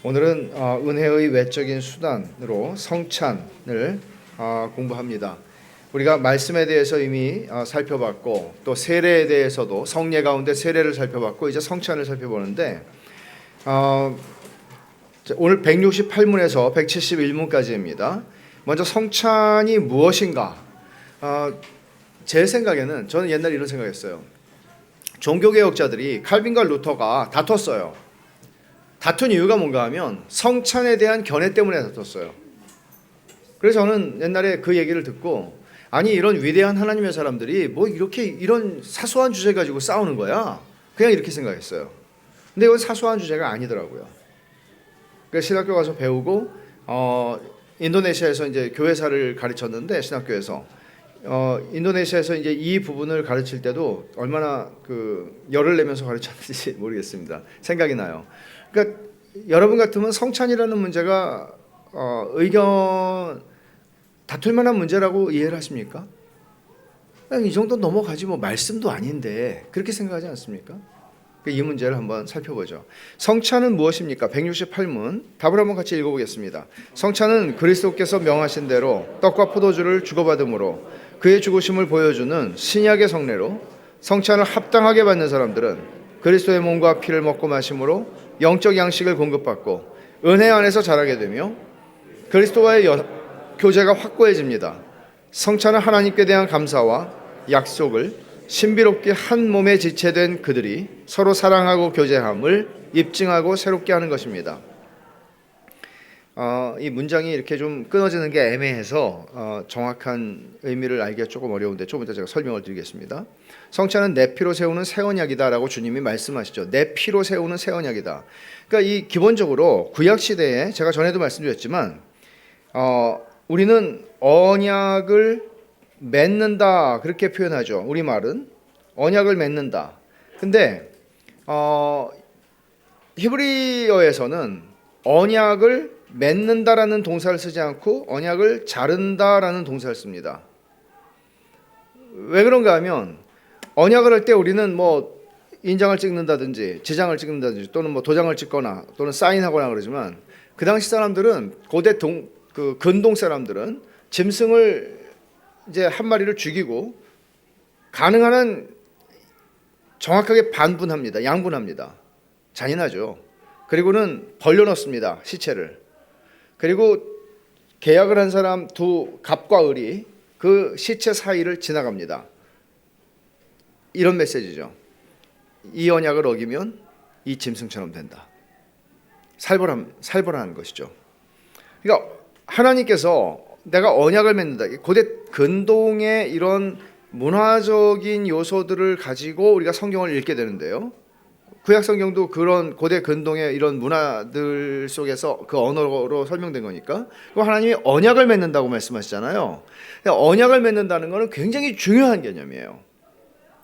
오늘은 은혜의 외적인 수단으로 성찬을 공부합니다. 우리가 말씀에 대해서 이미 살펴봤고 또 세례에 대해서도 성례 가운데 세례를 살펴봤고 이제 성찬을 살펴보는데 오늘 168문에서 171문까지입니다. 먼저 성찬이 무엇인가? 제 생각에는 저는 옛날에 이런 생각했어요. 종교개혁자들이 칼빈과 루터가 다퉜어요. 다툰 이유가 뭔가 하면 성찬에 대한 견해 때문에 다퉜어요. 그래서 저는 옛날에 그 얘기를 듣고 아니 이런 위대한 하나님의 사람들이 뭐 이렇게 이런 사소한 주제 가지고 싸우는 거야? 그냥 이렇게 생각했어요. 근데 이건 사소한 주제가 아니더라고요. 그래서 신학교 가서 배우고 인도네시아에서 이제 교회사를 가르쳤는데 신학교에서 인도네시아에서 이제 이 부분을 가르칠 때도 얼마나 열을 내면서 가르쳤는지 모르겠습니다. 생각이 나요. 그러니까 여러분 같으면 성찬이라는 문제가 의견 다툴 만한 문제라고 이해를 하십니까? 그냥 이 정도 넘어가지 뭐 말씀도 아닌데 그렇게 생각하지 않습니까? 이 문제를 한번 살펴보죠. 성찬은 무엇입니까? 168문 답을 한번 같이 읽어보겠습니다. 성찬은 그리스도께서 명하신 대로 떡과 포도주를 주고받음으로 그의 죽으심을 보여주는 신약의 성례로 성찬을 합당하게 받는 사람들은 그리스도의 몸과 피를 먹고 마심으로 영적 양식을 공급받고 은혜 안에서 자라게 되며 그리스도와의 교제가 확고해집니다. 성찬은 하나님께 대한 감사와 약속을 신비롭게 한 몸에 지체된 그들이 서로 사랑하고 교제함을 입증하고 새롭게 하는 것입니다. 이 문장이 이렇게 좀 끊어지는 게 애매해서 정확한 의미를 알기가 조금 어려운데 조금 이따 제가 설명을 드리겠습니다. 성찬은 내 피로 세우는 새 언약이다라고 주님이 말씀하시죠. 내 피로 세우는 새 언약이다. 그러니까 이 기본적으로 구약 시대에 제가 전에도 말씀드렸지만 우리는 언약을 맺는다 그렇게 표현하죠. 우리말은 언약을 맺는다. 근데 히브리어에서는 언약을 맺는다라는 동사를 쓰지 않고 언약을 자른다라는 동사를 씁니다. 왜 그런가 하면 언약을 할 때 우리는 뭐 인장을 찍는다든지 지장을 찍는다든지 또는 뭐 도장을 찍거나 또는 사인하거나 그러지만 그 당시 사람들은 고대 근동 사람들은 짐승을 이제 한 마리를 죽이고 가능한 한 정확하게 반분합니다. 양분합니다. 잔인하죠. 그리고는 벌려놓습니다. 시체를. 그리고 계약을 한 사람 두 갑과 을이 그 시체 사이를 지나갑니다. 이런 메시지죠. 이 언약을 어기면 이 짐승처럼 된다. 살벌한 것이죠. 그러니까 하나님께서 내가 언약을 맺는다. 고대 근동의 이런 문화적인 요소들을 가지고 우리가 성경을 읽게 되는데요. 구약 성경도 그런 고대 근동의 이런 문화들 속에서 그 언어로 설명된 거니까. 하나님이 언약을 맺는다고 말씀하시잖아요. 언약을 맺는다는 것은 굉장히 중요한 개념이에요.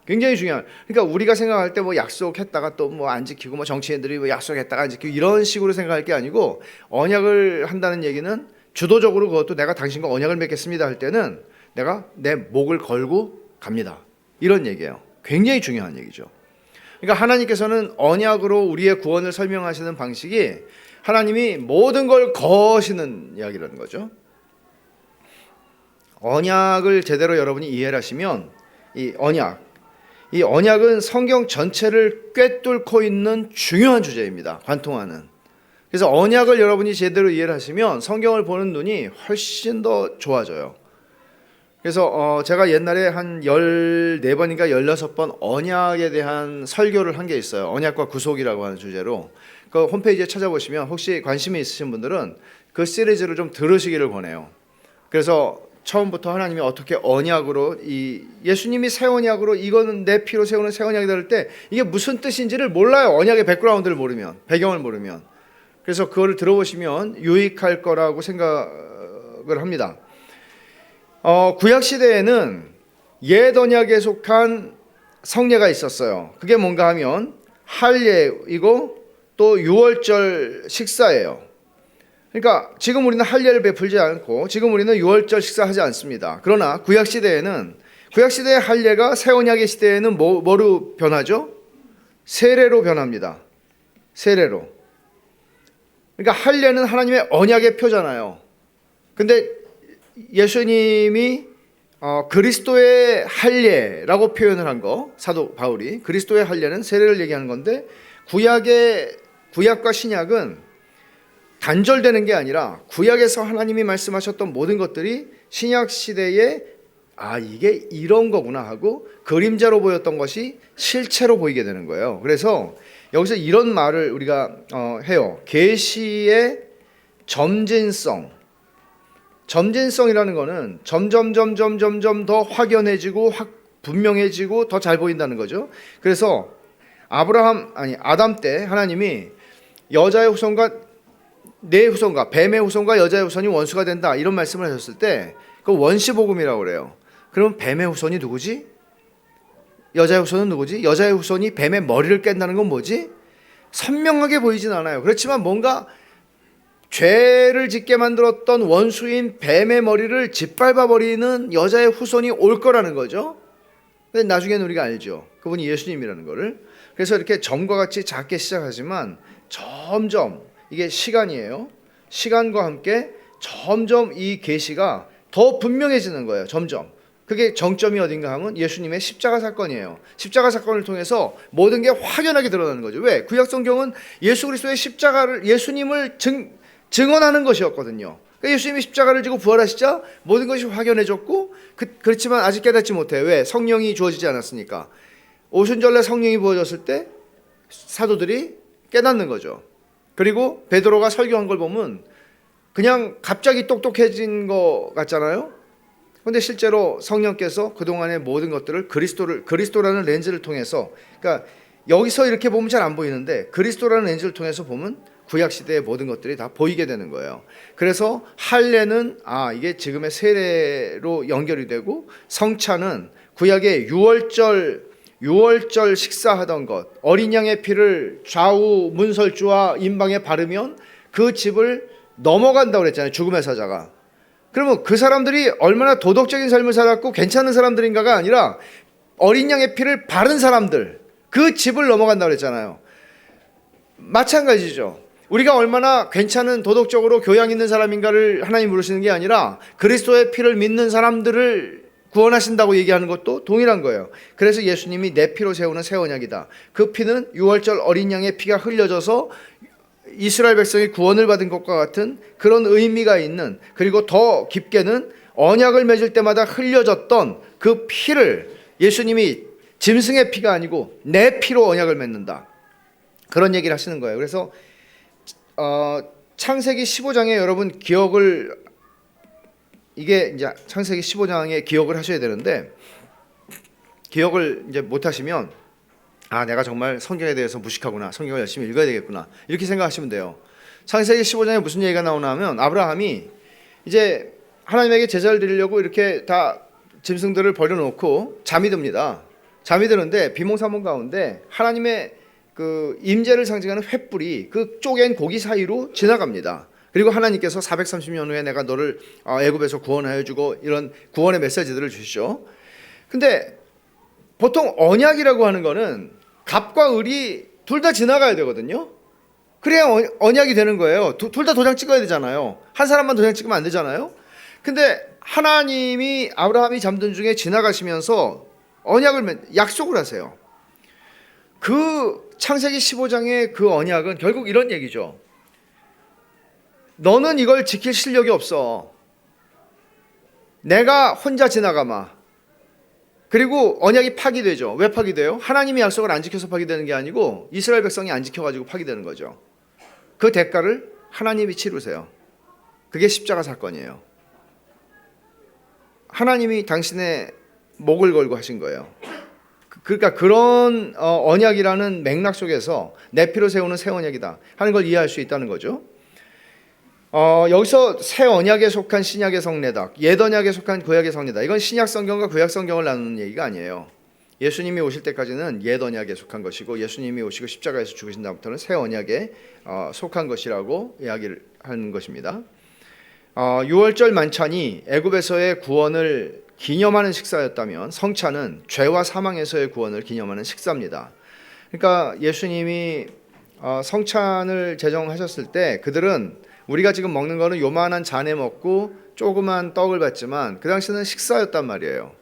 굉장히 중요한. 그러니까 우리가 생각할 때 뭐 약속했다가 또 뭐 안 지키고 뭐 정치인들이 뭐 약속했다가 안 지키고 이런 식으로 생각할 게 아니고 언약을 한다는 얘기는 주도적으로 그것도 내가 당신과 언약을 맺겠습니다 할 때는 내가 내 목을 걸고 갑니다. 이런 얘기예요. 굉장히 중요한 얘기죠. 그러니까 하나님께서는 언약으로 우리의 구원을 설명하시는 방식이 하나님이 모든 걸 거시는 이야기라는 거죠. 언약을 제대로 여러분이 이해를 하시면 이 언약은 성경 전체를 꿰뚫고 있는 중요한 주제입니다. 관통하는. 그래서 언약을 여러분이 제대로 이해를 하시면 성경을 보는 눈이 훨씬 더 좋아져요. 그래서 제가 옛날에 한 14번인가 16번 언약에 대한 설교를 한 게 있어요. 언약과 구속이라고 하는 주제로. 그 홈페이지에 찾아보시면 혹시 관심이 있으신 분들은 그 시리즈를 좀 들으시기를 권해요. 그래서 처음부터 하나님이 어떻게 언약으로 예수님이 새 언약으로 이거는 내 피로 세우는 새 언약이다 할 때 이게 무슨 뜻인지를 몰라요. 언약의 백그라운드를 모르면, 배경을 모르면. 그래서 그거를 들어보시면 유익할 거라고 생각을 합니다. 구약 시대에는 옛 언약에 속한 성례가 있었어요. 그게 뭔가 하면 할례이고 또 유월절 식사예요. 그러니까 지금 우리는 할례를 베풀지 않고 지금 우리는 유월절 식사하지 않습니다. 그러나 구약 시대의 할례가 새 언약의 시대에는 뭐로 변하죠? 세례로 변합니다. 세례로. 그러니까 할례는 하나님의 언약의 표잖아요. 근데 예수님이 그리스도의 할례라고 표현을 한 거, 사도 바울이 그리스도의 할례는 세례를 얘기하는 건데, 구약과 신약은 단절되는 게 아니라 구약에서 하나님이 말씀하셨던 모든 것들이 신약 시대에 이게 이런 거구나 하고 그림자로 보였던 것이 실체로 보이게 되는 거예요. 그래서 여기서 이런 말을 우리가 해요. 계시의 점진성이라는 거는 점점 더 확연해지고 분명해지고 더 잘 보인다는 거죠. 그래서 아담 때 하나님이 여자의 후손과 내 후손과 뱀의 후손과 여자의 후손이 원수가 된다 이런 말씀을 하셨을 때 그 원시복음이라고 그래요. 그럼 뱀의 후손이 누구지? 여자의 후손은 누구지? 여자의 후손이 뱀의 머리를 깬다는 건 뭐지? 선명하게 보이진 않아요. 그렇지만 뭔가 죄를 짓게 만들었던 원수인 뱀의 머리를 짓밟아버리는 여자의 후손이 올 거라는 거죠. 근데 나중에는 우리가 알죠. 그분이 예수님이라는 거를. 그래서 이렇게 점과 같이 작게 시작하지만 점점 이게 시간이에요. 시간과 함께 점점 이 계시가 더 분명해지는 거예요. 점점. 그게 정점이 어딘가 하면 예수님의 십자가 사건이에요. 십자가 사건을 통해서 모든 게 확연하게 드러나는 거죠. 왜? 구약 성경은 예수 그리스도의 십자가를, 예수님을 증언하는 것이었거든요. 그러니까 예수님이 십자가를 지고 부활하시자 모든 것이 확연해졌고, 그렇지만 아직 깨닫지 못해요. 왜? 성령이 주어지지 않았으니까. 오순절날 성령이 부어졌을 때 사도들이 깨닫는 거죠. 그리고 베드로가 설교한 걸 보면 그냥 갑자기 똑똑해진 것 같잖아요. 그런데 실제로 성령께서 그동안의 모든 것들을 그리스도라는 렌즈를 통해서, 그러니까 여기서 이렇게 보면 잘 안 보이는데 그리스도라는 렌즈를 통해서 보면 구약시대의 모든 것들이 다 보이게 되는 거예요. 그래서 할례는 이게 지금의 세례로 연결이 되고, 성찬은 구약의 유월절 식사하던 것, 어린 양의 피를 좌우 문설주와 임방에 바르면 그 집을 넘어간다고 그랬잖아요. 죽음의 사자가. 그러면 그 사람들이 얼마나 도덕적인 삶을 살았고 괜찮은 사람들인가가 아니라 어린 양의 피를 바른 사람들, 그 집을 넘어간다고 그랬잖아요. 마찬가지죠. 우리가 얼마나 괜찮은 도덕적으로 교양 있는 사람인가를 하나님 물으시는 게 아니라 그리스도의 피를 믿는 사람들을 구원하신다고 얘기하는 것도 동일한 거예요. 그래서 예수님이 내 피로 세우는 새 언약이다. 그 피는 유월절 어린 양의 피가 흘려져서 이스라엘 백성이 구원을 받은 것과 같은 그런 의미가 있는, 그리고 더 깊게는 언약을 맺을 때마다 흘려졌던 그 피를 예수님이 짐승의 피가 아니고 내 피로 언약을 맺는다, 그런 얘기를 하시는 거예요. 그래서 창세기 15장에 여러분 이게 이제 창세기 15장의 기억을 하셔야 되는데, 기억을 이제 못 하시면 내가 정말 성경에 대해서 무식하구나, 성경을 열심히 읽어야 되겠구나, 이렇게 생각하시면 돼요. 창세기 15장에 무슨 얘기가 나오나 하면, 아브라함이 이제 하나님에게 제사를 드리려고 이렇게 다 짐승들을 버려놓고 잠이 듭니다. 잠이 드는데 비몽사몽 가운데 하나님의 그 임재를 상징하는 횃불이 그 쪼갠 고기 사이로 지나갑니다. 그리고 하나님께서 430년 후에 내가 너를 애굽에서 구원하여 주고, 이런 구원의 메시지들을 주시죠. 근데 보통 언약이라고 하는 거는 갑과 을이 둘 다 지나가야 되거든요. 그래야 언약이 되는 거예요. 둘 다 도장 찍어야 되잖아요. 한 사람만 도장 찍으면 안 되잖아요. 근데 하나님이 아브라함이 잠든 중에 지나가시면서 약속을 하세요. 그 창세기 15장의 그 언약은 결국 이런 얘기죠. 너는 이걸 지킬 실력이 없어. 내가 혼자 지나가마. 그리고 언약이 파기되죠. 왜 파기돼요? 하나님이 약속을 안 지켜서 파기되는 게 아니고 이스라엘 백성이 안 지켜가지고 파기되는 거죠. 그 대가를 하나님이 치르세요. 그게 십자가 사건이에요. 하나님이 당신의 목을 걸고 하신 거예요. 그러니까 그런 언약이라는 맥락 속에서 내 피로 세우는 새 언약이다 하는 걸 이해할 수 있다는 거죠. 여기서 새 언약에 속한 신약의 성례다, 옛 언약에 속한 구약의 성례다, 이건 신약 성경과 구약 성경을 나누는 얘기가 아니에요. 예수님이 오실 때까지는 옛 언약에 속한 것이고, 예수님이 오시고 십자가에서 죽으신 다음부터는 새 언약에 속한 것이라고 이야기를 하는 것입니다. 유월절 만찬이 애굽에서의 구원을 기념하는 식사였다면, 성찬은 죄와 사망에서의 구원을 기념하는 식사입니다. 그러니까 예수님이 성찬을 제정하셨을 때 그들은 우리가 지금 먹는 거는 요만한 잔에 먹고 조그만 떡을 받지만 그 당시는 식사였단 말이에요.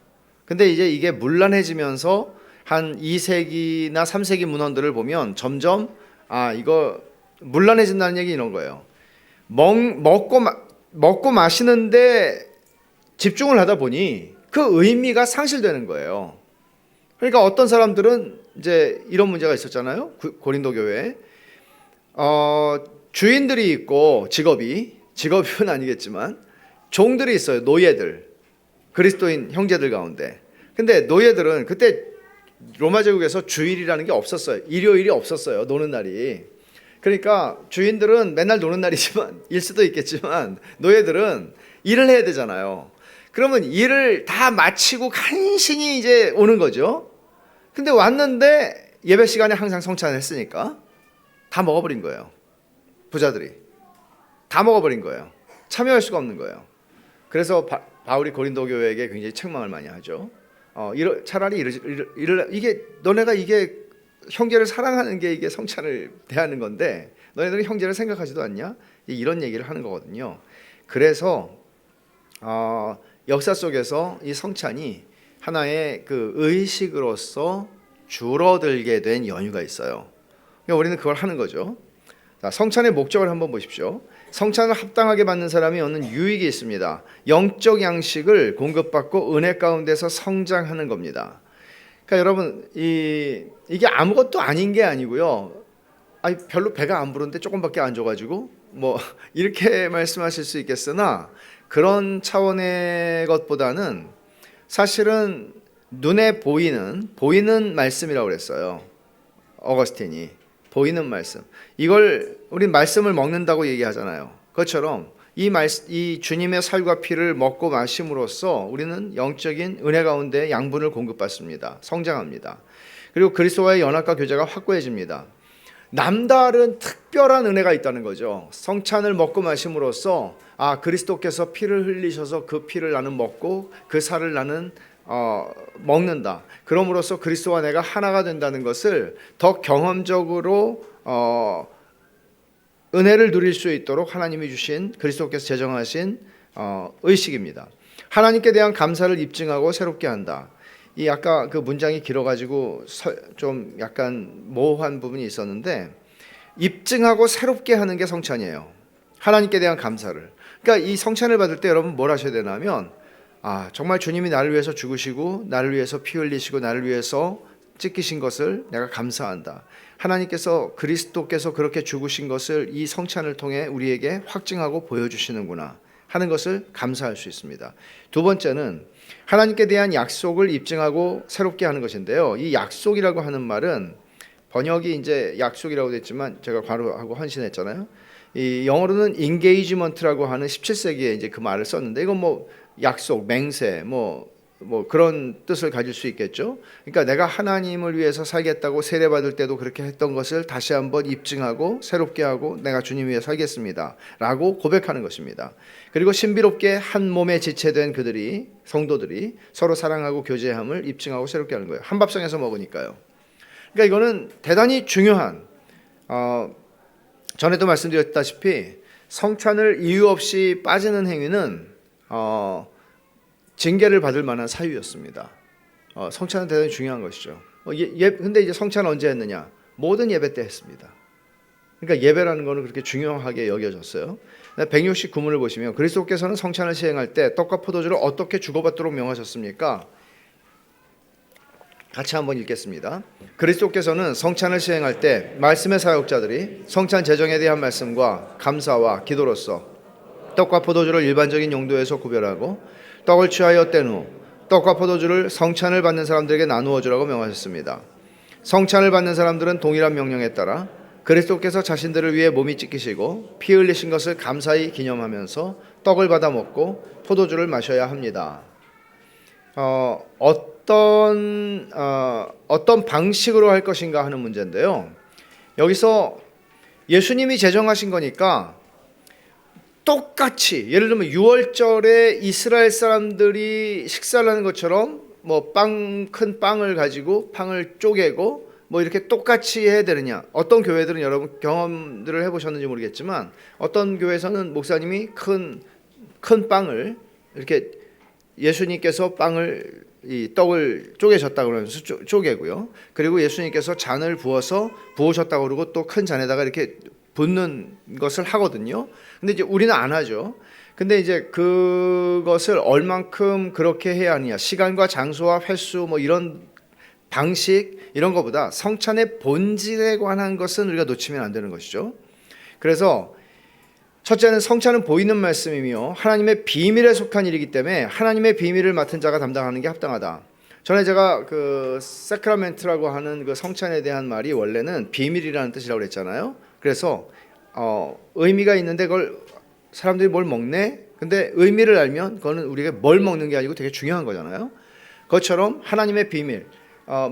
근데 이제 이게 문란해지면서 한 2세기나 3세기 문헌들을 보면 점점 이거 문란해진다는 얘기 이런 거예요. 먹고 마시는데 집중을 하다 보니 그 의미가 상실되는 거예요. 그러니까 어떤 사람들은 이제 이런 문제가 있었잖아요. 고린도 교회에 주인들이 있고 직업은 아니겠지만 종들이 있어요. 노예들, 그리스도인 형제들 가운데. 근데 노예들은 그때 로마 제국에서 주일이라는 게 없었어요. 일요일이 없었어요. 노는 날이. 그러니까 주인들은 맨날 노는 날이지만 일 수도 있겠지만 노예들은 일을 해야 되잖아요. 그러면 일을 다 마치고 간신히 이제 오는 거죠. 근데 왔는데 예배 시간에 항상 성찬을 했으니까 다 먹어버린 거예요. 부자들이 다 먹어버린 거예요. 참여할 수가 없는 거예요. 그래서 바울이 고린도 교회에게 굉장히 책망을 많이 하죠. 차라리 이게 너네가 이게 형제를 사랑하는 게 이게 성찬을 대하는 건데 너네들은 형제를 생각하지도 않냐? 이런 얘기를 하는 거거든요. 그래서 역사 속에서 이 성찬이 하나의 그 의식으로서 줄어들게 된 연유가 있어요. 그러니까 우리는 그걸 하는 거죠. 자, 성찬의 목적을 한번 보십시오. 성찬을 합당하게 받는 사람이 얻는 유익이 있습니다. 영적 양식을 공급받고 은혜 가운데서 성장하는 겁니다. 그러니까 여러분 이게 아무것도 아닌 게 아니고요. 별로 배가 안 부른데 조금밖에 안 줘가지고 뭐 이렇게 말씀하실 수 있겠으나 그런 차원의 것보다는 사실은 눈에 보이는 말씀이라고 그랬어요. 어거스틴이 보이는 말씀. 이걸 우리 말씀을 먹는다고 얘기하잖아요. 그것처럼 이 주님의 살과 피를 먹고 마심으로써 우리는 영적인 은혜 가운데 양분을 공급받습니다. 성장합니다. 그리고 그리스도와의 연합과 교제가 확고해집니다. 남다른 특별한 은혜가 있다는 거죠. 성찬을 먹고 마심으로써 그리스도께서 피를 흘리셔서 그 피를 나는 먹고 그 살을 나는 먹는다. 그럼으로써 그리스도와 내가 하나가 된다는 것을 더 경험적으로 은혜를 누릴 수 있도록 하나님이 주신 그리스도께서 제정하신 의식입니다. 하나님께 대한 감사를 입증하고 새롭게 한다. 이 아까 그 문장이 길어가지고 좀 약간 모호한 부분이 있었는데 입증하고 새롭게 하는 게 성찬이에요. 하나님께 대한 감사를. 그러니까 이 성찬을 받을 때 여러분 뭘 하셔야 되냐면 정말 주님이 나를 위해서 죽으시고 나를 위해서 피 흘리시고 나를 위해서 찢기신 것을 내가 감사한다. 하나님께서 그리스도께서 그렇게 죽으신 것을 이 성찬을 통해 우리에게 확증하고 보여주시는구나 하는 것을 감사할 수 있습니다. 두 번째는 하나님께 대한 약속을 입증하고 새롭게 하는 것인데요. 이 약속이라고 하는 말은 번역이 이제 약속이라고 됐지만 제가 괄호하고 헌신했잖아요. 이 영어로는 engagement라고 하는 17세기에 이제 그 말을 썼는데 이건 뭐 약속, 맹세, 뭐 그런 뜻을 가질 수 있겠죠. 그러니까 내가 하나님을 위해서 살겠다고 세례받을 때도 그렇게 했던 것을 다시 한번 입증하고 새롭게 하고 내가 주님 위해 살겠습니다 라고 고백하는 것입니다. 그리고 신비롭게 한 몸에 지체된 성도들이 서로 사랑하고 교제함을 입증하고 새롭게 하는 거예요. 한밥상에서 먹으니까요. 그러니까 이거는 대단히 중요한 전에도 말씀드렸다시피 성찬을 이유 없이 빠지는 행위는 징계를 받을 만한 사유였습니다. 성찬은 대단히 중요한 것이죠. 근데 이제 성찬을 언제 했느냐? 모든 예배 때 했습니다. 그러니까 예배라는 것은 그렇게 중요하게 여겨졌어요. 169문을 보시면 그리스도께서는 성찬을 시행할 때 떡과 포도주를 어떻게 주고받도록 명하셨습니까? 같이 한번 읽겠습니다. 그리스도께서는 성찬을 시행할 때 말씀의 사역자들이 성찬 제정에 대한 말씀과 감사와 기도로서 떡과 포도주를 일반적인 용도에서 구별하고 떡을 취하여 뗀 후 떡과 포도주를 성찬을 받는 사람들에게 나누어 주라고 명하셨습니다. 성찬을 받는 사람들은 동일한 명령에 따라 그리스도께서 자신들을 위해 몸이 찢기시고 피 흘리신 것을 감사히 기념하면서 떡을 받아 먹고 포도주를 마셔야 합니다. 어떤 방식으로 할 것인가 하는 문제인데요. 여기서 예수님이 제정하신 거니까 똑같이 예를 들면 6월절에 이스라엘 사람들이 식사를 하는 것처럼 뭐 큰 빵을 가지고 빵을 쪼개고 뭐 이렇게 똑같이 해야 되느냐? 어떤 교회들은 여러분 경험들을 해보셨는지 모르겠지만 어떤 교회에서는 목사님이 큰 빵을 이렇게 예수님께서 빵을 이 떡을 쪼개셨다 그러면서 쪼개고요. 그리고 예수님께서 잔을 부으셨다고 그러고 또 큰 잔에다가 이렇게 붓는 것을 하거든요. 근데 이제 우리는 안 하죠. 근데 이제 그것을 얼만큼 그렇게 해야 하느냐, 시간과 장소와 횟수 뭐 이런 방식 이런 것보다 성찬의 본질에 관한 것은 우리가 놓치면 안 되는 것이죠. 그래서 첫째는 성찬은 보이는 말씀이며 하나님의 비밀에 속한 일이기 때문에 하나님의 비밀을 맡은 자가 담당하는 게 합당하다. 전에 제가 그 사크라멘트라고 하는 그 성찬에 대한 말이 원래는 비밀이라는 뜻이라고 그랬잖아요. 그래서 의미가 있는데 그걸 사람들이 뭘 먹네? 근데 의미를 알면 그거는 우리가 뭘 먹는 게 아니고 되게 중요한 거잖아요. 그것처럼 하나님의 비밀,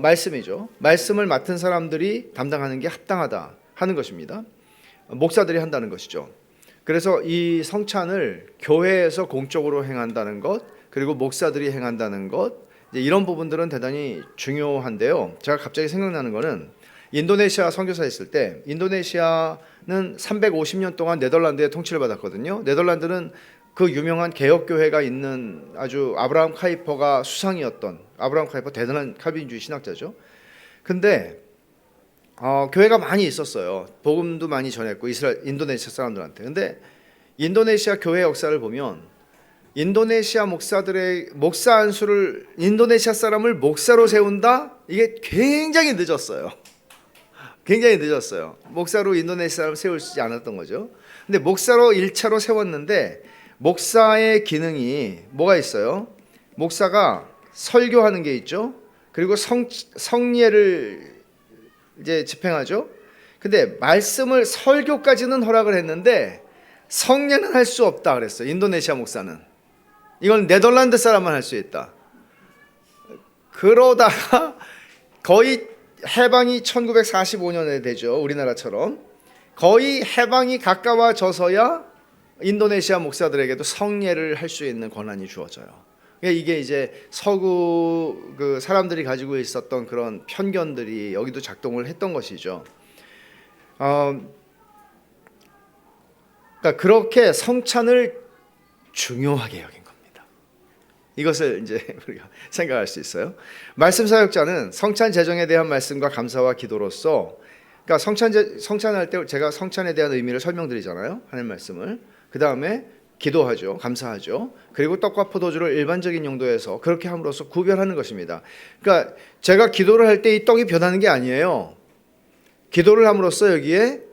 말씀이죠. 말씀을 맡은 사람들이 담당하는 게 합당하다 하는 것입니다. 목사들이 한다는 것이죠. 그래서 이 성찬을 교회에서 공적으로 행한다는 것, 그리고 목사들이 행한다는 것, 이제 이런 부분들은 대단히 중요한데요. 제가 갑자기 생각나는 거는 인도네시아 선교사 있을 때, 인도네시아는 350년 동안 네덜란드의 통치를 받았거든요. 네덜란드는 그 유명한 개혁교회가 있는 아주 아브라함 카이퍼가 수상이었던, 아브라함 카이퍼 대단한 칼빈주의 신학자죠. 근데 교회가 많이 있었어요. 복음도 많이 전했고 인도네시아 사람들한테. 근데 인도네시아 교회 역사를 보면 인도네시아 목사들의 목사 안수를 인도네시아 사람을 목사로 세운다? 이게 굉장히 늦었어요. 굉장히 늦었어요. 목사로 인도네시아 사람을 세우지 않았던 거죠. 근데 목사로 1차로 세웠는데 목사의 기능이 뭐가 있어요? 목사가 설교하는 게 있죠. 그리고 성례를 이제 집행하죠. 근데 말씀을 설교까지는 허락을 했는데 성례는 할 수 없다 그랬어요. 인도네시아 목사는. 이건 네덜란드 사람만 할 수 있다. 그러다가 거의 해방이 1945년에 되죠. 우리나라처럼. 거의 해방이 가까워져서야 인도네시아 목사들에게도 성례를 할 수 있는 권한이 주어져요. 이게 이제 서구 그 사람들이 가지고 있었던 그런 편견들이 여기도 작동을 했던 것이죠. 그러니까 그렇게 성찬을 중요하게 여긴 겁니다. 이것을 이제 우리가 생각할 수 있어요. 말씀 사역자는 성찬 제정에 대한 말씀과 감사와 기도로서, 그러니까 성찬할 때 제가 성찬에 대한 의미를 설명드리잖아요. 하나님 말씀을. 그 다음에 기도하죠. 감사하죠. 그리고 떡과 포도주를 일반적인 용도에서 그렇게 함으로써 구별하는 것입니다. 그러니까 제가 기도를 할 때 이 떡이 변하는 게 아니에요. 기도를 함으로써 여기에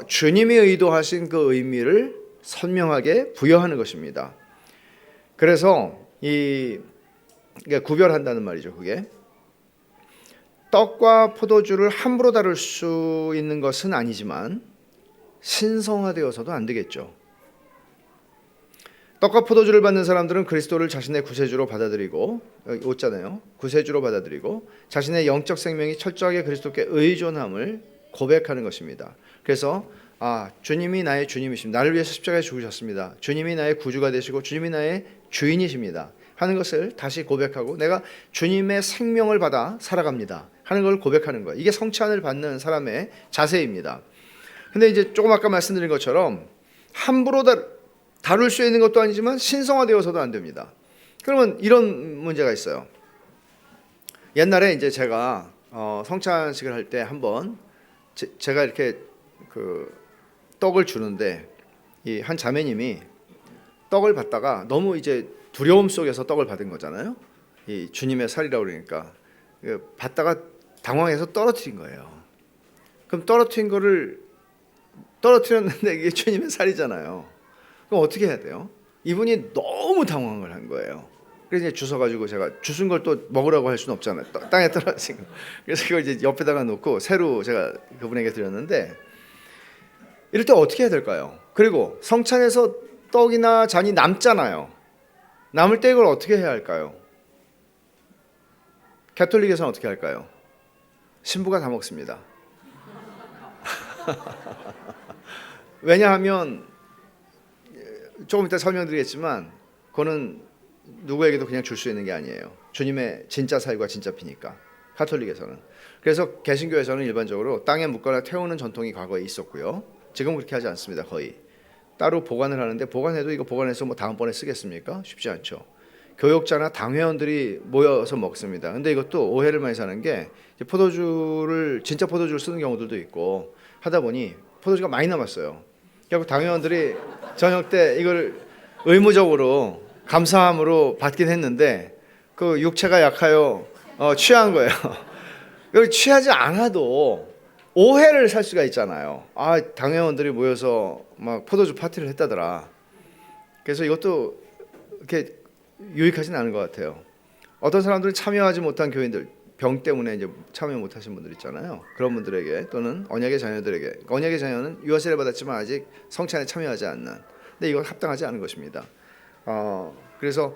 주님이 의도하신 그 의미를 선명하게 부여하는 것입니다. 그래서 구별한다는 말이죠. 그게 떡과 포도주를 함부로 다룰 수 있는 것은 아니지만 신성화되어서도 안 되겠죠. 떡과 포도주를 받는 사람들은 그리스도를 자신의 구세주로 받아들이고, 여기 있잖아요. 구세주로 받아들이고 자신의 영적 생명이 철저하게 그리스도께 의존함을 고백하는 것입니다. 그래서 주님이 나의 주님이십니다. 나를 위해서 십자가에 죽으셨습니다. 주님이 나의 구주가 되시고 주님이 나의 주인이십니다 하는 것을 다시 고백하고 내가 주님의 생명을 받아 살아갑니다 하는 걸 고백하는 거예요. 이게 성찬을 받는 사람의 자세입니다. 근데 이제 조금 아까 말씀드린 것처럼 함부로 다룰 수 있는 것도 아니지만 신성화되어서도 안 됩니다. 그러면 이런 문제가 있어요. 옛날에 이제 제가 성찬식을 할 때 한번 제가 이렇게 그 떡을 주는데 이 한 자매님이 떡을 받다가 너무 이제 두려움 속에서 떡을 받은 거잖아요. 이 주님의 살이라고 그러니까 받다가 당황해서 떨어뜨린 거예요. 그럼 떨어뜨렸는데 이게 주님의 살이잖아요. 그럼 어떻게 해야 돼요? 이분이 너무 당황을 한 거예요. 그래서 이제 주워가지고 제가 주순 걸 또 먹으라고 할 수는 없잖아요. 땅에 떨어진 거. 그래서 그걸 이제 옆에다가 놓고 새로 제가 그분에게 드렸는데 이럴 때 어떻게 해야 될까요? 그리고 성찬에서 떡이나 잔이 남잖아요. 남을 때 이걸 어떻게 해야 할까요? 가톨릭에서는 어떻게 할까요? 신부가 다 먹습니다. 왜냐하면 조금 이따 설명드리겠지만 그거는 누구에게도 그냥 줄 수 있는 게 아니에요. 주님의 진짜 살과 진짜 피니까. 가톨릭에서는. 그래서 개신교에서는 일반적으로 땅에 묻거나 태우는 전통이 과거에 있었고요. 지금 그렇게 하지 않습니다. 거의 따로 보관을 하는데, 보관해도 이거 보관해서 뭐 다음번에 쓰겠습니까? 쉽지 않죠. 교역자나 당회원들이 모여서 먹습니다. 근데 이것도 오해를 많이 사는 게, 포도주를 진짜 포도주를 쓰는 경우들도 있고 하다 보니 포도주가 많이 남았어요. 결국 당회원들이 저녁 때 이걸 의무적으로 감사함으로 받긴 했는데 그 육체가 약하여 취한 거예요. 이걸 취하지 않아도 오해를 살 수가 있잖아요. 아, 당회원들이 모여서 막 포도주 파티를 했다더라. 그래서 이것도 이렇게 유익하진 않은 것 같아요. 어떤 사람들은 참여하지 못한 교인들, 병 때문에 이제 참여 못하신 분들 있잖아요. 그런 분들에게, 또는 언약의 자녀들에게, 언약의 자녀는 유아 세례 받았지만 아직 성찬에 참여하지 않는, 근데 이건 합당하지 않은 것입니다. 그래서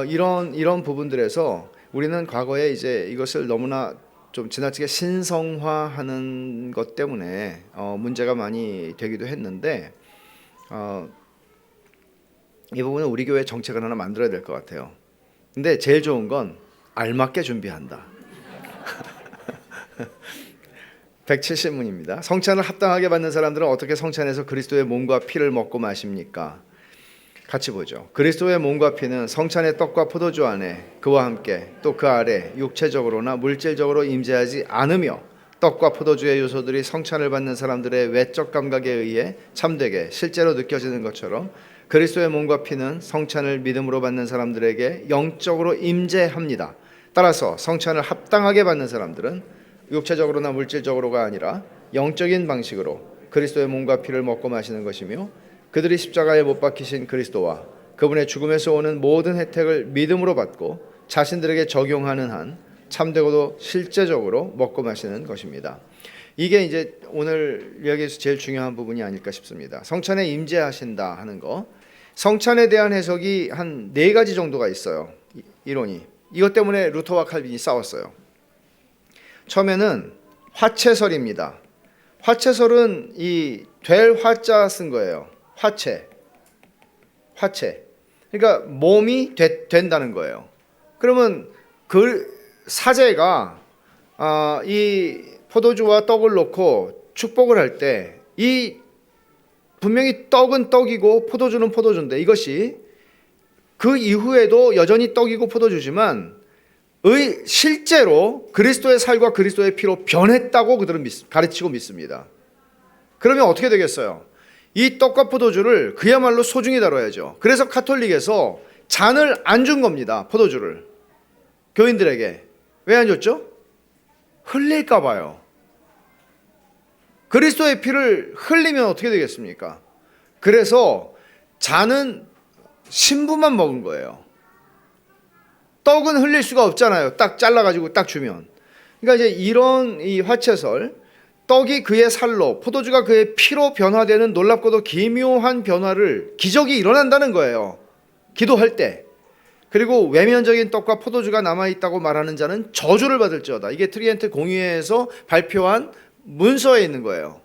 이런 부분들에서 우리는 과거에 이제 이것을 너무나 좀 지나치게 신성화하는 것 때문에 문제가 많이 되기도 했는데, 이 부분은 우리 교회 정책을 하나 만들어야 될 것 같아요. 근데 제일 좋은 건 알맞게 준비한다. 170문입니다. 성찬을 합당하게 받는 사람들은 어떻게 성찬에서 그리스도의 몸과 피를 먹고 마십니까? 같이 보죠. 그리스도의 몸과 피는 성찬의 떡과 포도주 안에 그와 함께 또 그 아래 육체적으로나 물질적으로 임재하지 않으며, 떡과 포도주의 요소들이 성찬을 받는 사람들의 외적 감각에 의해 참되게 실제로 느껴지는 것처럼 그리스도의 몸과 피는 성찬을 믿음으로 받는 사람들에게 영적으로 임재합니다. 따라서 성찬을 합당하게 받는 사람들은 육체적으로나 물질적으로가 아니라 영적인 방식으로 그리스도의 몸과 피를 먹고 마시는 것이며, 그들이 십자가에 못 박히신 그리스도와 그분의 죽음에서 오는 모든 혜택을 믿음으로 받고 자신들에게 적용하는 한 참되고도 실제적으로 먹고 마시는 것입니다. 이게 이제 오늘 이야기에서 제일 중요한 부분이 아닐까 싶습니다. 성찬에 임재하신다 하는 거, 성찬에 대한 해석이 한 4가지 정도가 있어요. 이론이. 이것 때문에 루터와 칼빈이 싸웠어요. 처음에는 화채설입니다. 화채설은 이 될 화자 쓴 거예요. 화채. 그러니까 몸이 된다는 거예요. 그러면 그 사제가 이 포도주와 떡을 놓고 축복을 할 때, 이 분명히 떡은 떡이고 포도주는 포도주인데, 이것이 그 이후에도 여전히 떡이고 포도주지만 실제로 그리스도의 살과 그리스도의 피로 변했다고 그들은 가르치고 믿습니다. 그러면 어떻게 되겠어요? 이 떡과 포도주를 그야말로 소중히 다뤄야죠. 그래서 가톨릭에서 잔을 안 준 겁니다. 포도주를 교인들에게. 왜 안 줬죠? 흘릴까 봐요. 그리스도의 피를 흘리면 어떻게 되겠습니까? 그래서 잔은 신부만 먹은 거예요. 떡은 흘릴 수가 없잖아요. 딱 잘라가지고 딱 주면. 그러니까 이제 이런 이 화채설, 떡이 그의 살로, 포도주가 그의 피로 변화되는 놀랍고도 기묘한 변화를, 기적이 일어난다는 거예요. 기도할 때. 그리고 외면적인 떡과 포도주가 남아있다고 말하는 자는 저주를 받을지어다. 이게 트리엔트 공의회에서 발표한 문서에 있는 거예요.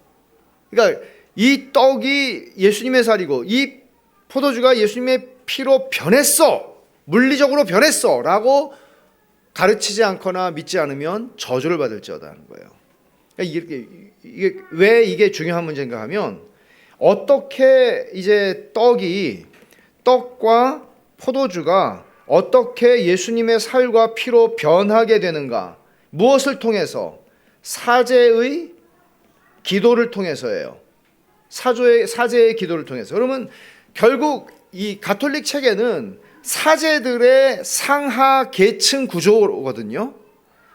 그러니까 이 떡이 예수님의 살이고 이 포도주가 예수님의 피로 변했어, 물리적으로 변했어 라고 가르치지 않거나 믿지 않으면 저주를 받을지어다 하는 거예요. 그러니까 이게 왜 이게 중요한 문제인가 하면, 어떻게 이제 떡과 포도주가 어떻게 예수님의 살과 피로 변하게 되는가, 무엇을 통해서? 사제의 기도를 통해서예요. 사제의 기도를 통해서. 그러면 결국 이 가톨릭 체계는 사제들의 상하 계층 구조거든요.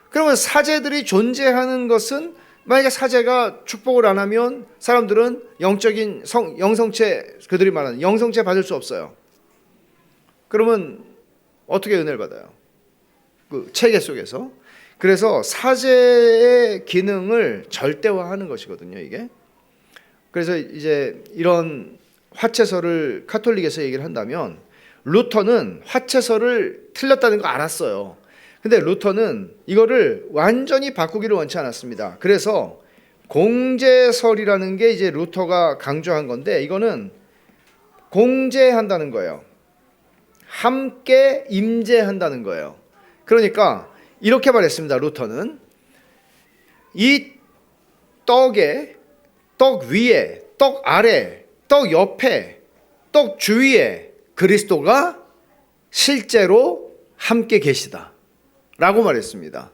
그러면 사제들이 존재하는 것은, 만약에 사제가 축복을 안 하면 사람들은 영적인 영성체, 그들이 말하는 영성체 받을 수 없어요. 그러면 어떻게 은혜를 받아요? 그 체계 속에서. 그래서 사제의 기능을 절대화하는 것이거든요, 이게. 그래서 이제 이런 화채설을 가톨릭에서 얘기를 한다면, 루터는 화채설을 틀렸다는 거 알았어요. 근데 루터는 이거를 완전히 바꾸기를 원치 않았습니다. 그래서 공제설이라는 게 이제 루터가 강조한 건데, 이거는 공제한다는 거예요. 함께 임재한다는 거예요. 그러니까 이렇게 말했습니다. 루터는 이 떡에, 떡 위에, 떡 아래, 떡 옆에, 떡 주위에 그리스도가 실제로 함께 계시다 라고 말했습니다.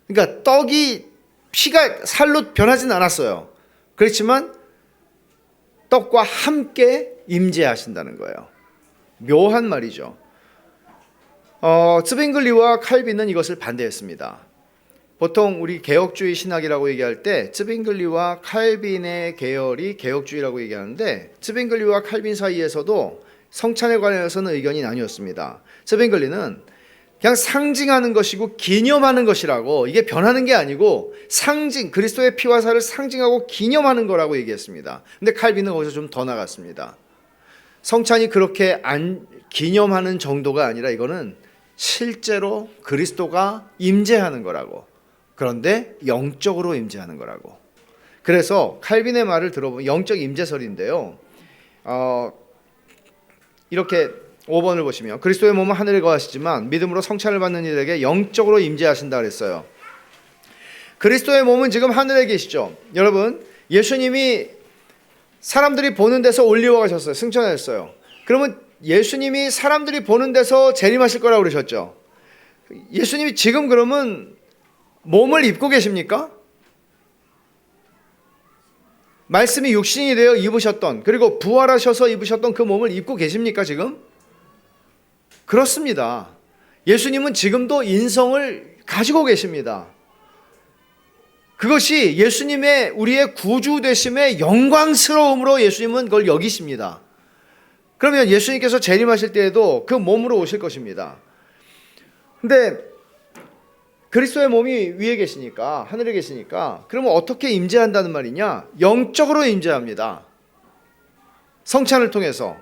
그러니까 떡이 피가 살로 변하진 않았어요. 그렇지만 떡과 함께 임재하신다는 거예요. 묘한 말이죠. 츠빙글리와 칼빈은 이것을 반대했습니다. 보통 우리 개혁주의 신학이라고 얘기할 때 츠빙글리와 칼빈의 계열이 개혁주의라고 얘기하는데, 츠빙글리와 칼빈 사이에서도 성찬에 관해서는 의견이 나뉘었습니다. 츠빙글리는 그냥 상징하는 것이고 기념하는 것이라고, 이게 변하는 게 아니고 상징, 그리스도의 피와 살을 상징하고 기념하는 거라고 얘기했습니다. 근데 칼빈은 거기서 좀 더 나갔습니다. 성찬이 그렇게 기념하는 정도가 아니라 이거는 실제로 그리스도가 임재하는 거라고, 그런데 영적으로 임재하는 거라고. 그래서 칼빈의 말을 들어보면 영적 임재설인데요, 이렇게 5번을 보시면 그리스도의 몸은 하늘에 거하시지만 믿음으로 성찬을 받는 이들에게 영적으로 임재하신다 그랬어요. 그리스도의 몸은 지금 하늘에 계시죠. 여러분, 예수님이 사람들이 보는 데서 올리워 가셨어요. 승천하셨어요. 그러면 예수님이 사람들이 보는 데서 재림하실 거라고 그러셨죠. 예수님이 지금 그러면 몸을 입고 계십니까? 말씀이 육신이 되어 입으셨던, 그리고 부활하셔서 입으셨던 그 몸을 입고 계십니까 지금? 그렇습니다. 예수님은 지금도 인성을 가지고 계십니다. 그것이 예수님의 우리의 구주 되심의 영광스러움으로 예수님은 그걸 여기십니다. 그러면 예수님께서 재림하실 때에도 그 몸으로 오실 것입니다. 근데 그리스도의 몸이 위에 계시니까, 하늘에 계시니까, 그러면 어떻게 임재한다는 말이냐? 영적으로 임재합니다. 성찬을 통해서.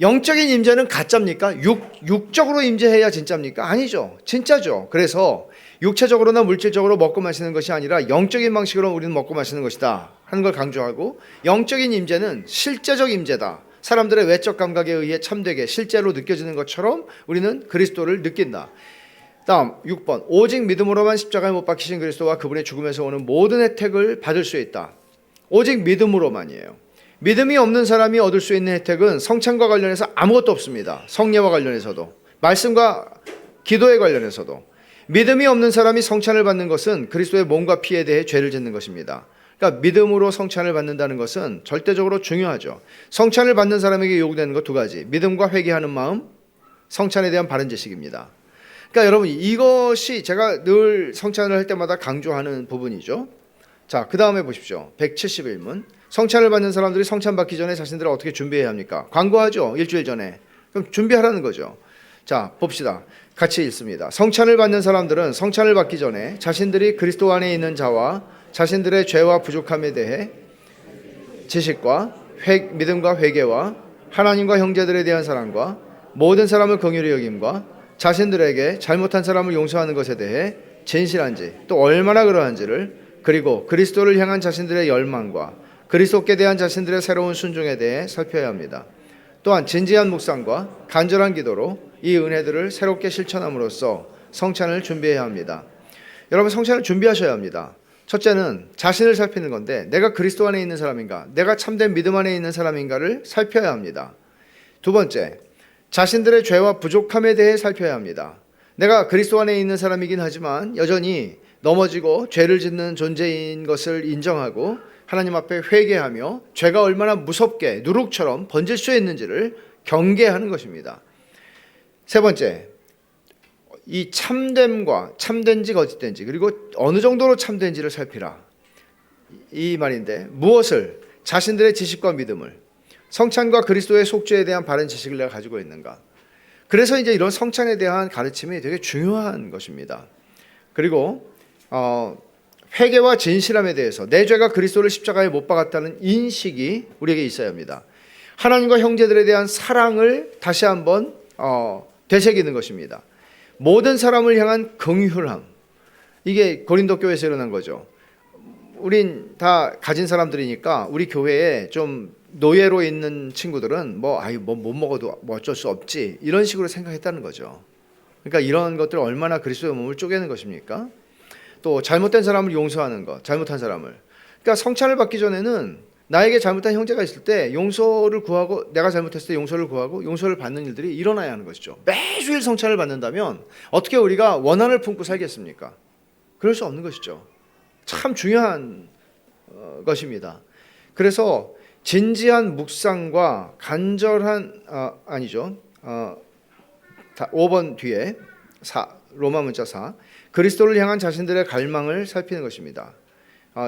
영적인 임재는 가짜입니까? 육적으로 임재해야 진짜입니까? 아니죠. 진짜죠. 그래서 육체적으로나 물질적으로 먹고 마시는 것이 아니라 영적인 방식으로 우리는 먹고 마시는 것이다 하는 걸 강조하고, 영적인 임재는 실제적 임재다. 사람들의 외적 감각에 의해 참되게 실제로 느껴지는 것처럼 우리는 그리스도를 느낀다. 다음 6번, 오직 믿음으로만 십자가에 못 박히신 그리스도와 그분의 죽음에서 오는 모든 혜택을 받을 수 있다. 오직 믿음으로만이에요. 믿음이 없는 사람이 얻을 수 있는 혜택은 성찬과 관련해서 아무것도 없습니다. 성례와 관련해서도, 말씀과 기도에 관련해서도. 믿음이 없는 사람이 성찬을 받는 것은 그리스도의 몸과 피에 대해 죄를 짓는 것입니다. 그러니까 믿음으로 성찬을 받는다는 것은 절대적으로 중요하죠. 성찬을 받는 사람에게 요구되는 것 두 가지, 믿음과 회개하는 마음, 성찬에 대한 바른 지식입니다. 그러니까 여러분, 이것이 제가 늘 성찬을 할 때마다 강조하는 부분이죠. 자, 그 다음에 보십시오. 171문. 성찬을 받는 사람들이 성찬 받기 전에 자신들을 어떻게 준비해야 합니까? 광고하죠. 일주일 전에. 그럼 준비하라는 거죠. 자, 봅시다. 같이 읽습니다. 성찬을 받는 사람들은 성찬을 받기 전에 자신들이 그리스도 안에 있는 자와 자신들의 죄와 부족함에 대해 지식과 믿음과 회개와 하나님과 형제들에 대한 사랑과 모든 사람을 긍휼히 여김과 자신들에게 잘못한 사람을 용서하는 것에 대해 진실한지, 또 얼마나 그러한지를, 그리고 그리스도를 향한 자신들의 열망과 그리스도께 대한 자신들의 새로운 순종에 대해 살펴야 합니다. 또한 진지한 묵상과 간절한 기도로 이 은혜들을 새롭게 실천함으로써 성찬을 준비해야 합니다. 여러분, 성찬을 준비하셔야 합니다. 첫째는 자신을 살피는 건데, 내가 그리스도 안에 있는 사람인가, 내가 참된 믿음 안에 있는 사람인가를 살펴야 합니다. 두 번째, 자신들의 죄와 부족함에 대해 살펴야 합니다. 내가 그리스도 안에 있는 사람이긴 하지만 여전히 넘어지고 죄를 짓는 존재인 것을 인정하고 하나님 앞에 회개하며 죄가 얼마나 무섭게 누룩처럼 번질 수 있는지를 경계하는 것입니다. 세 번째, 이 참됨과 참된지 거짓된지, 그리고 어느 정도로 참된지를 살피라, 이 말인데, 무엇을? 자신들의 지식과 믿음을, 성찬과 그리스도의 속죄에 대한 바른 지식을 내가 가지고 있는가. 그래서 이제 이런 성찬에 대한 가르침이 되게 중요한 것입니다. 그리고 회개와 진실함에 대해서, 내 죄가 그리스도를 십자가에 못 박았다는 인식이 우리에게 있어야 합니다. 하나님과 형제들에 대한 사랑을 다시 한번 되새기는 것입니다. 모든 사람을 향한 긍휼함, 이게 고린도 교회에서 일어난 거죠. 우린 다 가진 사람들이니까 우리 교회에 좀 노예로 있는 친구들은 못 먹어도 어쩔 수 없지, 이런 식으로 생각했다는 거죠. 그러니까 이런 것들 얼마나 그리스도의 몸을 쪼개는 것입니까? 또 잘못된 사람을 용서하는 것, 잘못한 사람을. 그러니까 성찬을 받기 전에는 나에게 잘못한 형제가 있을 때 용서를 구하고, 내가 잘못했을 때 용서를 구하고 용서를 받는 일들이 일어나야 하는 것이죠. 매주일 성찬을 받는다면 어떻게 우리가 원한을 품고 살겠습니까? 그럴 수 없는 것이죠. 참 중요한 것입니다. 그래서 진지한 묵상과 간절한 5번 뒤에 로마 문자 4, 그리스도를 향한 자신들의 갈망을 살피는 것입니다.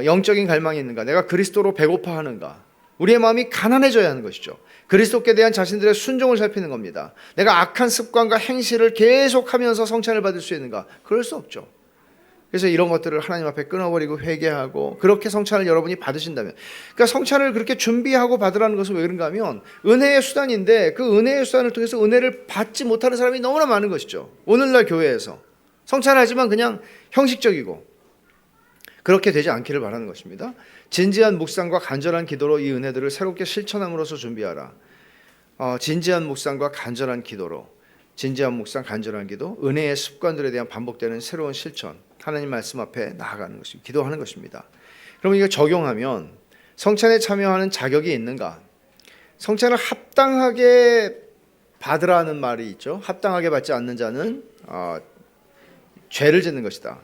영적인 갈망이 있는가? 내가 그리스도로 배고파하는가? 우리의 마음이 가난해져야 하는 것이죠. 그리스도께 대한 자신들의 순종을 살피는 겁니다. 내가 악한 습관과 행실을 계속하면서 성찬을 받을 수 있는가? 그럴 수 없죠. 그래서 이런 것들을 하나님 앞에 끊어버리고 회개하고, 그렇게 성찬을 여러분이 받으신다면, 그러니까 성찬을 그렇게 준비하고 받으라는 것은 왜 그런가 하면 은혜의 수단인데, 그 은혜의 수단을 통해서 은혜를 받지 못하는 사람이 너무나 많은 것이죠. 오늘날 교회에서 성찬하지만 그냥 형식적이고, 그렇게 되지 않기를 바라는 것입니다. 진지한 묵상과 간절한 기도로 이 은혜들을 새롭게 실천함으로써 준비하라. 진지한 묵상과 간절한 기도로, 진지한 묵상, 간절한 기도, 은혜의 습관들에 대한 반복되는 새로운 실천, 하나님 말씀 앞에 나아가는 것입니다. 기도하는 것입니다. 그럼 이거 적용하면 성찬에 참여하는 자격이 있는가? 성찬을 합당하게 받으라는 말이 있죠. 합당하게 받지 않는 자는 죄를 짓는 것이다.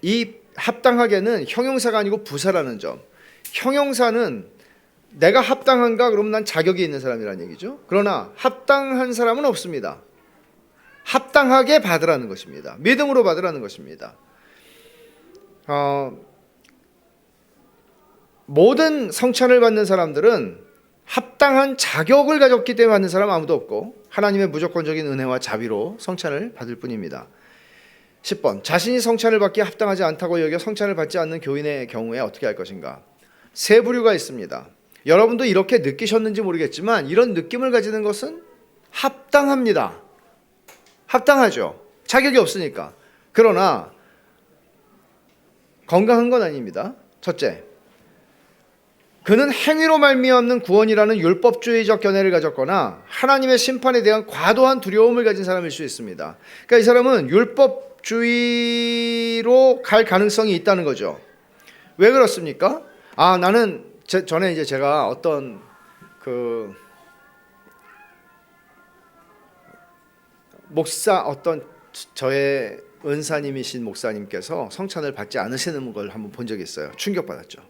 이 합당하게는 형용사가 아니고 부사라는 점. 형용사는 내가 합당한가? 그러면 난 자격이 있는 사람이라는 얘기죠. 그러나 합당한 사람은 없습니다. 합당하게 받으라는 것입니다. 믿음으로 받으라는 것입니다. 모든 성찬을 받는 사람들은 합당한 자격을 가졌기 때문에 받는 사람 아무도 없고, 하나님의 무조건적인 은혜와 자비로 성찬을 받을 뿐입니다. 10번, 자신이 성찬을 받기에 합당하지 않다고 여겨 성찬을 받지 않는 교인의 경우에 어떻게 할 것인가? 세 부류가 있습니다. 여러분도 이렇게 느끼셨는지 모르겠지만 이런 느낌을 가지는 것은 합당합니다. 합당하죠. 자격이 없으니까. 그러나 건강한 건 아닙니다. 첫째, 그는 행위로 말미암는 구원이라는 율법주의적 견해를 가졌거나 하나님의 심판에 대한 과도한 두려움을 가진 사람일 수 있습니다. 그러니까 이 사람은 율법주의로 갈 가능성이 있다는 거죠. 왜 그렇습니까? 나는 전에 이제 제가 어떤 저의 은사님이신 목사님께서 성찬을 받지 않으시는 걸 한번 본 적이 있어요. 충격받았죠.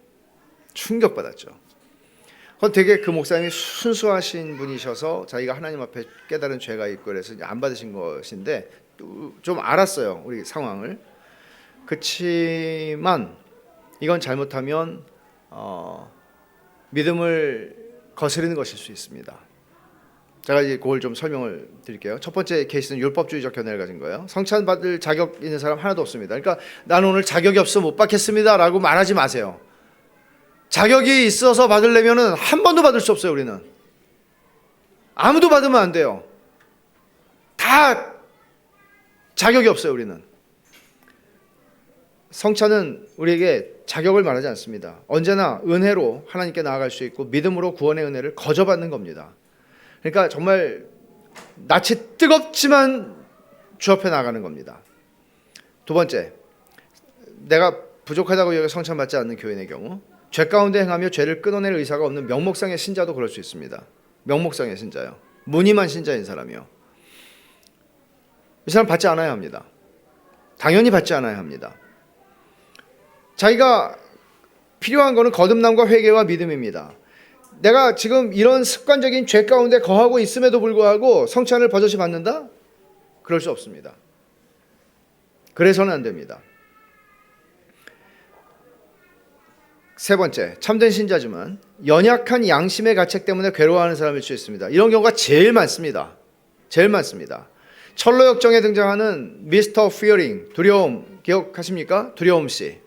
되게 그 목사님이 순수하신 분이셔서 자기가 하나님 앞에 깨달은 죄가 있고 그래서 안 받으신 것인데 좀 알았어요, 우리 상황을. 그렇지만 이건 잘못하면 믿음을 거스르는 것일 수 있습니다. 제가 이제 그걸 좀 설명을 드릴게요. 첫 번째 케이스는 율법주의적 견해를 가진 거예요. 성찬 받을 자격 있는 사람 하나도 없습니다. 그러니까 나는 오늘 자격이 없어 못 받겠습니다라고 말하지 마세요. 자격이 있어서 받으려면은 한 번도 받을 수 없어요. 우리는 아무도 받으면 안 돼요. 다 자격이 없어요. 우리는 성찬은 우리에게 자격을 말하지 않습니다. 언제나 은혜로 하나님께 나아갈 수 있고 믿음으로 구원의 은혜를 거저받는 겁니다. 그러니까 정말 낯이 뜨겁지만 주 앞에 나가는 겁니다. 두 번째, 내가 부족하다고 여겨 성찬 받지 않는 교인의 경우, 죄 가운데 행하며 죄를 끊어낼 의사가 없는 명목상의 신자도 그럴 수 있습니다. 명목상의 신자요. 무늬만 신자인 사람이요. 이 사람 받지 않아야 합니다. 당연히 받지 않아야 합니다. 자기가 필요한 것은 거듭남과 회개와 믿음입니다. 내가 지금 이런 습관적인 죄 가운데 거하고 있음에도 불구하고 성찬을 버젓이 받는다? 그럴 수 없습니다. 그래서는 안 됩니다. 세 번째, 참된 신자지만 연약한 양심의 가책 때문에 괴로워하는 사람일 수 있습니다. 이런 경우가 제일 많습니다. 철로 역정에 등장하는 미스터 피어링, 두려움 기억하십니까? 두려움 씨.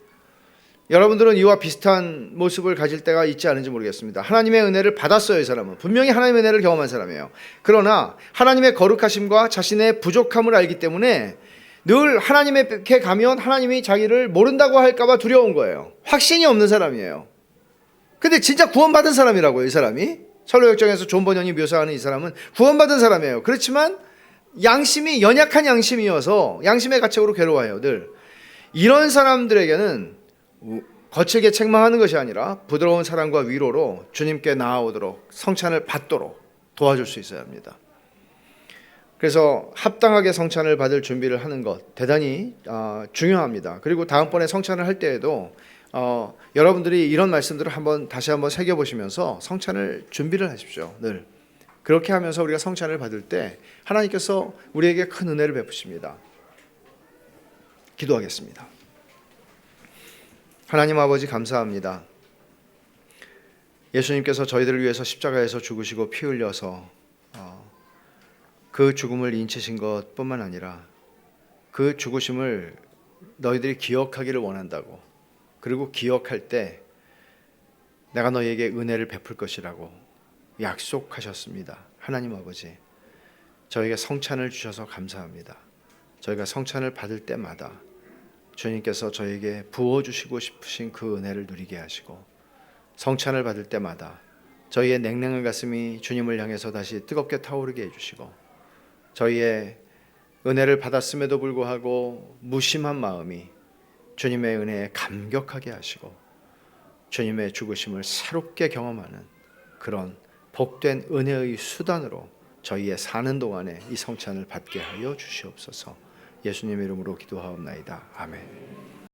여러분들은 이와 비슷한 모습을 가질 때가 있지 않은지 모르겠습니다. 하나님의 은혜를 받았어요. 이 사람은 분명히 하나님의 은혜를 경험한 사람이에요. 그러나 하나님의 거룩하심과 자신의 부족함을 알기 때문에 늘 하나님께 가면 하나님이 자기를 모른다고 할까 봐 두려운 거예요. 확신이 없는 사람이에요. 근데 진짜 구원받은 사람이라고요. 이 사람이 철로역정에서 존 버년이 묘사하는 이 사람은 구원받은 사람이에요. 그렇지만 양심이 연약한 양심이어서 양심의 가책으로 괴로워해요. 늘 이런 사람들에게는 거칠게 책망하는 것이 아니라 부드러운 사랑과 위로로 주님께 나아오도록 성찬을 받도록 도와줄 수 있어야 합니다. 그래서 합당하게 성찬을 받을 준비를 하는 것 대단히 중요합니다. 그리고 다음번에 성찬을 할 때에도 여러분들이 이런 말씀들을 다시 한번 새겨보시면서 성찬을 준비를 하십시오. 늘 그렇게 하면서 우리가 성찬을 받을 때 하나님께서 우리에게 큰 은혜를 베푸십니다. 기도하겠습니다. 하나님 아버지 감사합니다. 예수님께서 저희들을 위해서 십자가에서 죽으시고 피 흘려서 그 죽음을 인치신 것뿐만 아니라 그 죽으심을 너희들이 기억하기를 원한다고, 그리고 기억할 때 내가 너희에게 은혜를 베풀 것이라고 약속하셨습니다. 하나님 아버지, 저에게 성찬을 주셔서 감사합니다. 저희가 성찬을 받을 때마다 주님께서 저에게 부어주시고 싶으신 그 은혜를 누리게 하시고, 성찬을 받을 때마다 저희의 냉랭한 가슴이 주님을 향해서 다시 뜨겁게 타오르게 해주시고, 저희의 은혜를 받았음에도 불구하고 무심한 마음이 주님의 은혜에 감격하게 하시고 주님의 죽으심을 새롭게 경험하는 그런 복된 은혜의 수단으로 저희의 사는 동안에 이 성찬을 받게 하여 주시옵소서. 예수님의 이름으로 기도하옵나이다. 아멘.